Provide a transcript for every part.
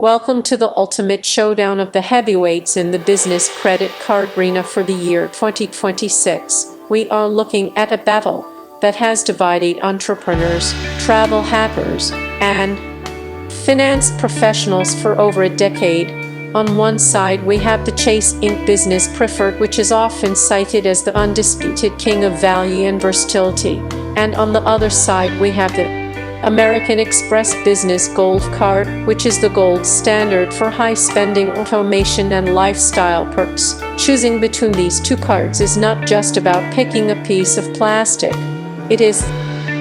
Welcome to the ultimate showdown of the heavyweights in the business credit card arena for the year 2026. We are looking at a battle that has divided entrepreneurs, travel hackers, and finance professionals for over a decade. On one side, we have the Chase Inc. Business Preferred, which is often cited as the undisputed king of value and versatility. And on the other side, we have the American Express Business Gold card, which is the gold standard for high-spending automation and lifestyle perks. Choosing between these two cards is not just about picking a piece of plastic. It is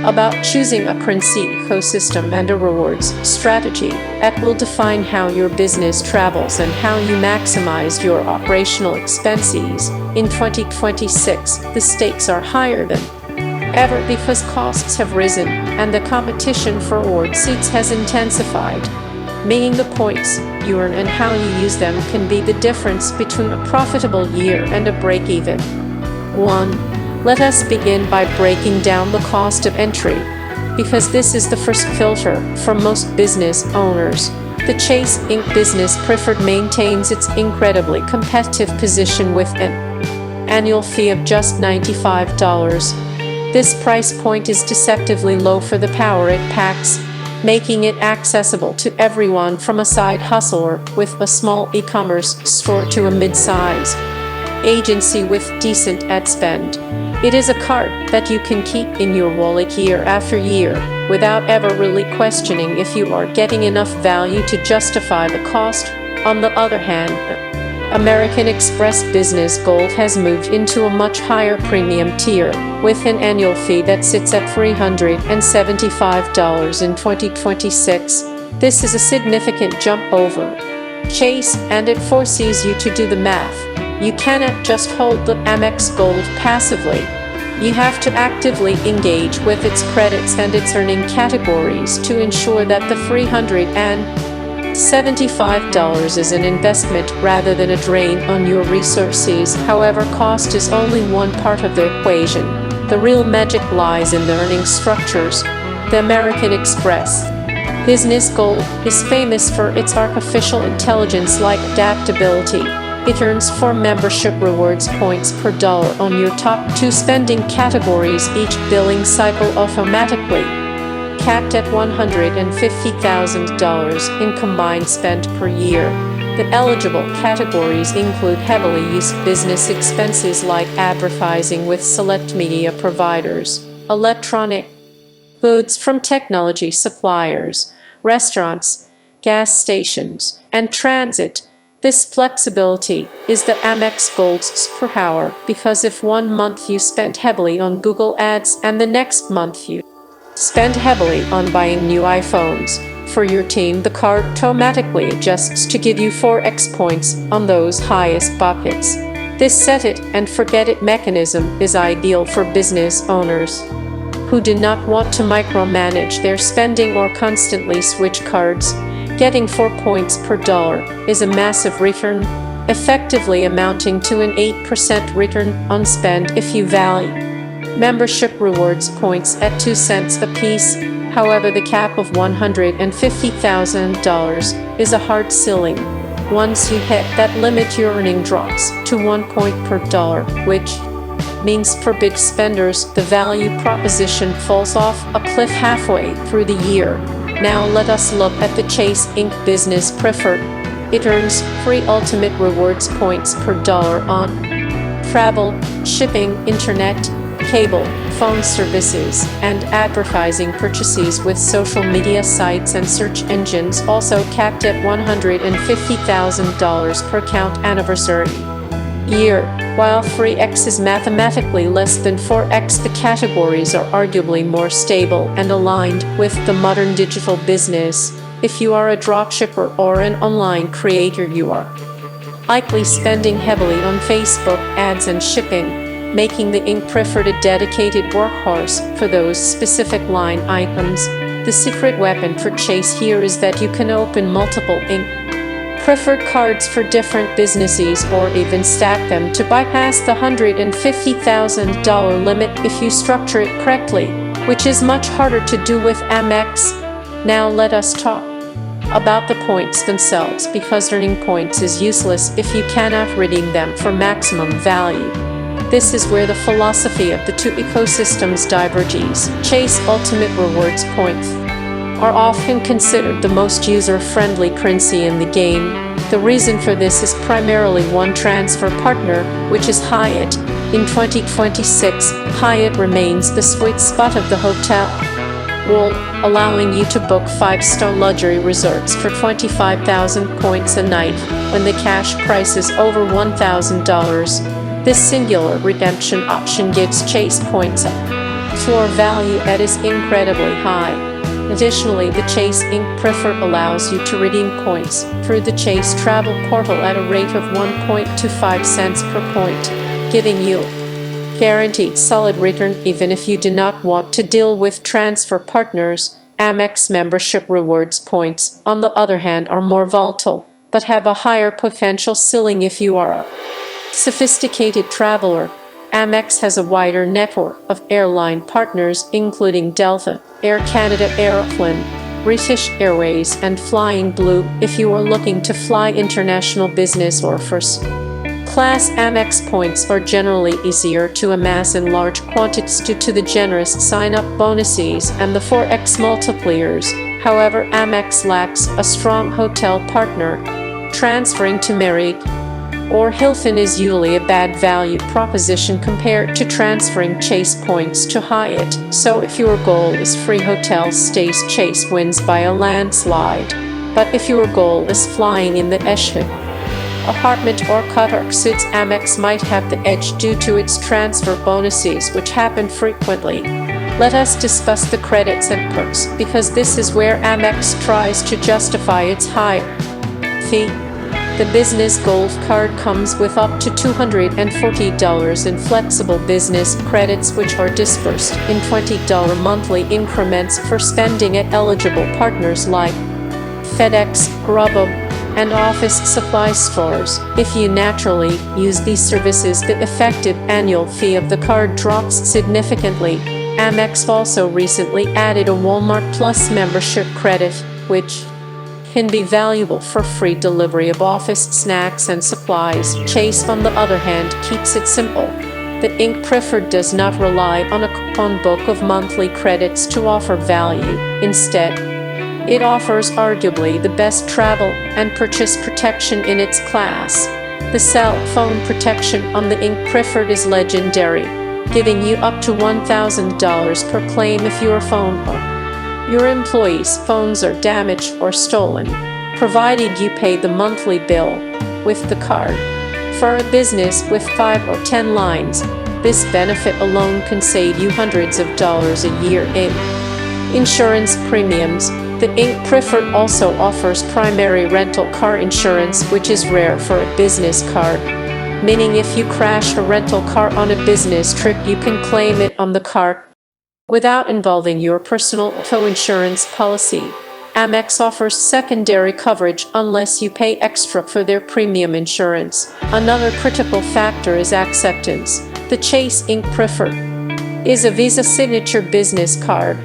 about choosing a currency ecosystem and a rewards strategy that will define how your business travels and how you maximize your operational expenses. In 2026, the stakes are higher than ever because costs have risen and the competition for award seats has intensified, meaning the points you earn and how you use them can be the difference between a profitable year and a break-even one. Let us begin by breaking down the cost of entry, because this is the first filter for most business owners. The Chase Inc. Business Preferred maintains its incredibly competitive position with an annual fee of just $95. This price point is deceptively low for the power it packs, making it accessible to everyone from a side hustler with a small e-commerce store to a mid-size agency with decent ad spend. It is a card that you can keep in your wallet year after year without ever really questioning if you are getting enough value to justify the cost. On the other hand, American Express Business Gold has moved into a much higher premium tier, with an annual fee that sits at $375 in 2026. This is a significant jump over Chase, and it forces you to do the math. You cannot just hold the Amex Gold passively. You have to actively engage with its credits and its earning categories to ensure that the $375 is an investment rather than a drain on your resources. However, cost is only one part of the equation. The real magic lies in the earning structures. The American Express Business Gold is famous for its artificial intelligence-like adaptability. It earns 4 membership rewards points per dollar on your top 2 spending categories each billing cycle automatically, capped at $150,000 in combined spend per year. The eligible categories include heavily used business expenses like advertising with select media providers, electronic goods from technology suppliers, restaurants, gas stations, and transit. This flexibility is the Amex Gold's superpower, because if one month you spent heavily on Google Ads and the next month you spend heavily on buying new iPhones for your team, the card automatically adjusts to give you 4x points on those highest buckets. This set-it-and-forget-it mechanism is ideal for business owners who do not want to micromanage their spending or constantly switch cards. Getting 4 points per dollar is a massive return, effectively amounting to an 8% return on spend if you value membership rewards points at 2 cents apiece. However, the cap of $150,000 is a hard ceiling. Once you hit that limit, your earning drops to 1 point per dollar, which means for big spenders, the value proposition falls off a cliff halfway through the year. Now let us look at the Chase Inc. Business Preferred. It earns 3 ultimate rewards points per dollar on travel, shipping, internet, cable, phone services, and advertising purchases with social media sites and search engines, also capped at $150,000 per account anniversary year. While 3x is mathematically less than 4x, the categories are arguably more stable and aligned with the modern digital business. If you are a dropshipper or an online creator, you are likely spending heavily on Facebook ads and shipping, making the Inc. Preferred a dedicated workhorse for those specific line items. The secret weapon for Chase here is that you can open multiple Inc. Preferred cards for different businesses or even stack them to bypass the $150,000 limit if you structure it correctly, which is much harder to do with Amex. Now let us talk About the points themselves, because earning points is useless if you cannot redeem them for maximum value. This is where the philosophy of the two ecosystems diverges. Chase Ultimate Rewards points are often considered the most user-friendly currency in the game. The reason for this is primarily one transfer partner, which is Hyatt. In 2026, Hyatt remains the sweet spot of the hotel world, allowing you to book 5-star luxury resorts for 25,000 points a night when the cash price is over $1,000. This singular redemption option gives Chase points a floor value that is incredibly high. Additionally, the Chase Inc. Preferred allows you to redeem points through the Chase Travel Portal at a rate of 1.25 cents per point, giving you guaranteed solid return even if you do not want to deal with transfer partners. Amex membership rewards points, on the other hand, are more volatile, but have a higher potential ceiling if you are a sophisticated traveler. Amex has a wider network of airline partners, including Delta, Air Canada, Aeroplan, British Airways, and Flying Blue. If you are looking to fly international business or first class, Amex points are generally easier to amass in large quantities due to the generous sign-up bonuses and the 4x multipliers. However, Amex lacks a strong hotel partner. Transferring to Marriott or Hilton is usually a bad value proposition compared to transferring Chase points to Hyatt. So if your goal is free hotel stays, Chase wins by a landslide. But if your goal is flying in the echelon apartment or Qatar suites, Amex might have the edge due to its transfer bonuses, which happen frequently. Let us discuss the credits and perks, because this is where Amex tries to justify its high fee. The Business Gold card comes with up to $240 in flexible business credits, which are dispersed in $20 monthly increments for spending at eligible partners like FedEx, Grubhub, and office supply stores. If you naturally use these services, the effective annual fee of the card drops significantly. Amex also recently added a Walmart Plus membership credit, which can be valuable for free delivery of office snacks and supplies. Chase, on the other hand, keeps it simple. The Inc. Preferred does not rely on a coupon book of monthly credits to offer value. Instead, it offers arguably the best travel and purchase protection in its class. The cell phone protection on the Inc. Preferred is legendary, giving you up to $1,000 per claim if your phone or your employees' phones are damaged or stolen, provided you pay the monthly bill with the card. For a business with 5 or 10 lines, this benefit alone can save you hundreds of dollars a year in insurance premiums. The Inc. Preferred also offers primary rental car insurance, which is rare for a business card, meaning if you crash a rental car on a business trip, you can claim it on the card without involving your personal auto insurance policy. Amex offers secondary coverage unless you pay extra for their premium insurance. Another critical factor is acceptance. The Chase Inc. Preferred is a Visa Signature business card,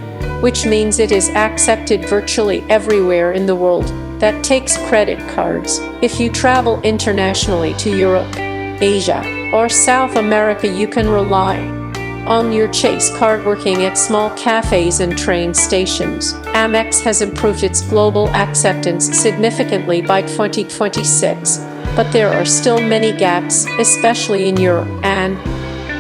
which means it is accepted virtually everywhere in the world that takes credit cards. If you travel internationally to Europe, Asia, or South America, you can rely on your Chase card working at small cafes and train stations. Amex has improved its global acceptance significantly by 2026, but there are still many gaps, especially in Europe and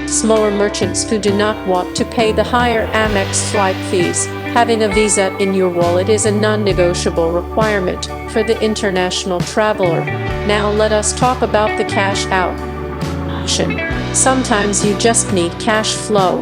smaller merchants who do not want to pay the higher Amex flight fees. Having a visa in your wallet is a non-negotiable requirement for the international traveler. Now let us talk about the cash out option. Sometimes you just need cash flow.